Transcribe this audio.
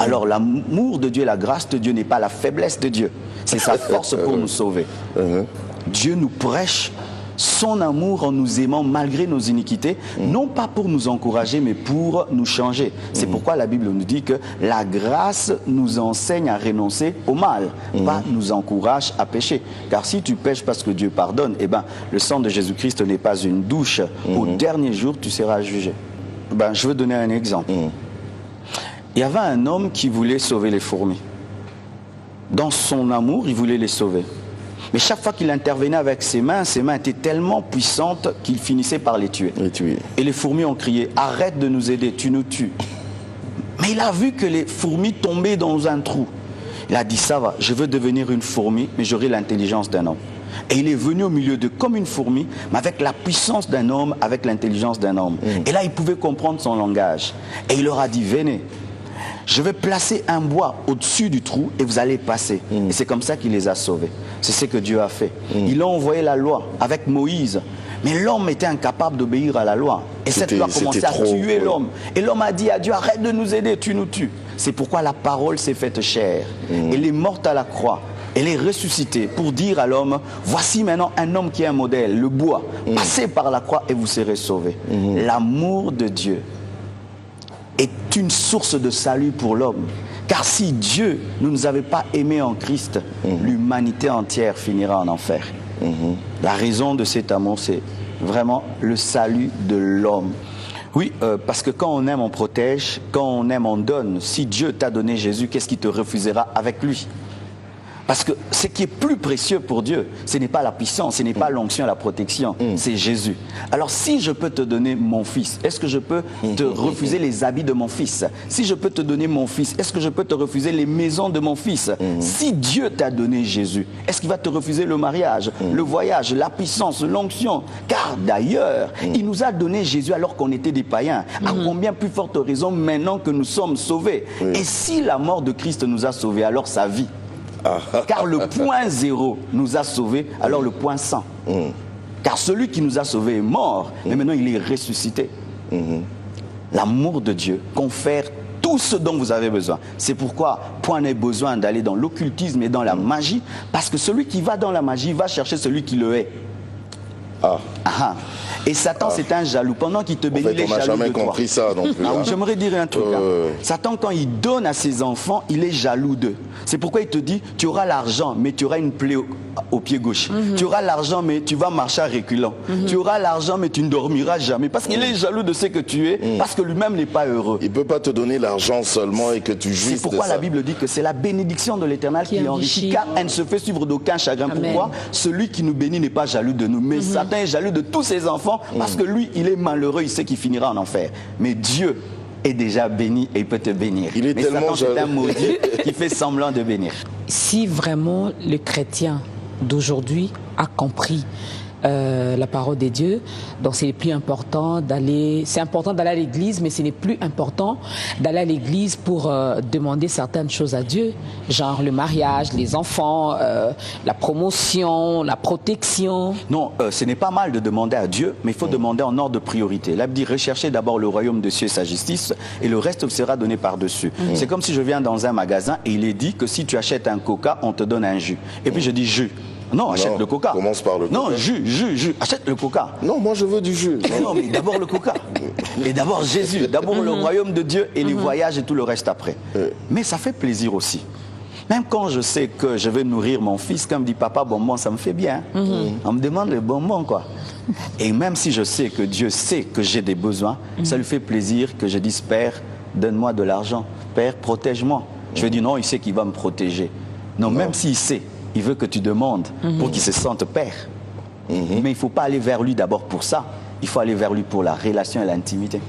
Alors l'amour de Dieu et la grâce de Dieu n'est pas la faiblesse de Dieu. C'est sa force pour nous sauver. Dieu nous prêche son amour en nous aimant malgré nos iniquités, non pas pour nous encourager, mais pour nous changer. C'est pourquoi la Bible nous dit que la grâce nous enseigne à renoncer au mal, pas nous encourage à pécher. Car si tu pêches parce que Dieu pardonne, eh ben, le sang de Jésus-Christ n'est pas une douche. Au dernier jour, tu seras jugé. Ben, je veux donner un exemple. Il y avait un homme qui voulait sauver les fourmis. Dans son amour, il voulait les sauver. Mais chaque fois qu'il intervenait avec ses mains étaient tellement puissantes qu'il finissait par les tuer. Et les fourmis ont crié « Arrête de nous aider, tu nous tues ». Mais il a vu que les fourmis tombaient dans un trou. Il a dit « Ça va, je veux devenir une fourmi, mais j'aurai l'intelligence d'un homme ». Et il est venu au milieu d'eux comme une fourmi, mais avec la puissance d'un homme, avec l'intelligence d'un homme. Et là, il pouvait comprendre son langage. Et il leur a dit « Venez ». Je vais placer un bois au-dessus du trou et vous allez passer. Et c'est comme ça qu'il les a sauvés. C'est ce que Dieu a fait. Il a envoyé la loi avec Moïse. Mais l'homme était incapable d'obéir à la loi. Et cette loi commençait à tuer l'homme. Et l'homme a dit à Dieu, arrête de nous aider, tu nous tues. C'est pourquoi la parole s'est faite chair. Elle est morte à la croix. Elle est ressuscitée pour dire à l'homme, voici maintenant un homme qui est un modèle, le bois. Passez par la croix et vous serez sauvés. L'amour de Dieu est une source de salut pour l'homme. Car si Dieu ne nous avait pas aimés en Christ, l'humanité entière finira en enfer. La raison de cet amour, c'est vraiment le salut de l'homme. Oui, parce que quand on aime, on protège. Quand on aime, on donne. Si Dieu t'a donné Jésus, qu'est-ce qu'il te refusera avec lui? Parce que ce qui est plus précieux pour Dieu, ce n'est pas la puissance, ce n'est pas l'onction, la protection, c'est Jésus. Alors si je peux te donner mon fils, est-ce que je peux te refuser les habits de mon fils? Si je peux te donner mon fils, est-ce que je peux te refuser les maisons de mon fils? Si Dieu t'a donné Jésus, est-ce qu'il va te refuser le mariage, le voyage, la puissance, l'onction? Car d'ailleurs, il nous a donné Jésus alors qu'on était des païens. À combien plus forte raison maintenant que nous sommes sauvés? Et si la mort de Christ nous a sauvés, alors sa vie. Car le point 0 nous a sauvés, alors le point 100. Car celui qui nous a sauvés est mort, mais maintenant il est ressuscité. L'amour de Dieu confère tout ce dont vous avez besoin. C'est pourquoi point n'est besoin d'aller dans l'occultisme et dans la magie, parce que celui qui va dans la magie va chercher celui qui le hait. Et Satan, c'est un jaloux. Pendant qu'il te bénit, il est jaloux de toi. On n'a jamais compris ça non plus. J'aimerais dire un truc. Satan, quand il donne à ses enfants, il est jaloux d'eux. C'est pourquoi il te dit, tu auras l'argent, mais tu auras une plaie au pied gauche. Tu auras l'argent, mais tu vas marcher à reculant. Tu auras l'argent, mais tu ne dormiras jamais. Parce qu'il est jaloux de ce que tu es, parce que lui-même n'est pas heureux. Il ne peut pas te donner l'argent seulement et que tu jouisses de ça. C'est pourquoi la Bible dit que c'est la bénédiction de l'Éternel qui enrichit, car elle ne se fait suivre d'aucun chagrin. Pourquoi? Celui qui nous bénit n'est pas jaloux de nous, mais Satan est jaloux de tous ses enfants, parce que lui, il est malheureux, il sait qu'il finira en enfer. Mais Dieu est déjà béni et il peut te bénir. Il est tellement Satan, c'est un maudit qui fait semblant de bénir. Si vraiment le chrétien d'aujourd'hui a compris la parole de Dieu, donc c'est plus important d'aller, c'est important d'aller à l'église, mais ce n'est plus important d'aller à l'église pour demander certaines choses à Dieu, genre le mariage, les enfants, la promotion, la protection. Non, ce n'est pas mal de demander à Dieu, mais il faut demander en ordre de priorité. La Bible dit, recherchez d'abord le royaume de Dieu et sa justice, et le reste sera donné par-dessus. C'est comme si je viens dans un magasin et il est dit que si tu achètes un coca, on te donne un jus. Et puis je dis jus. Non, achète le coca. Commence par le coca. Non, jus, achète le coca. Non, moi je veux du jus. Non, mais d'abord le coca. Et d'abord Jésus, d'abord le royaume de Dieu et les voyages et tout le reste après. Mais ça fait plaisir aussi. Même quand je sais que je vais nourrir mon fils, quand il me dit papa bonbon, ça me fait bien. On me demande le bonbon quoi. Et même si je sais que Dieu sait que j'ai des besoins, ça lui fait plaisir que je dise Père, donne-moi de l'argent. Père, protège-moi. Je vais dire non, il sait qu'il va me protéger. Non, même s'il sait, il veut que tu demandes pour qu'il se sente père. Mais il ne faut pas aller vers lui d'abord pour ça. Il faut aller vers lui pour la relation et l'intimité.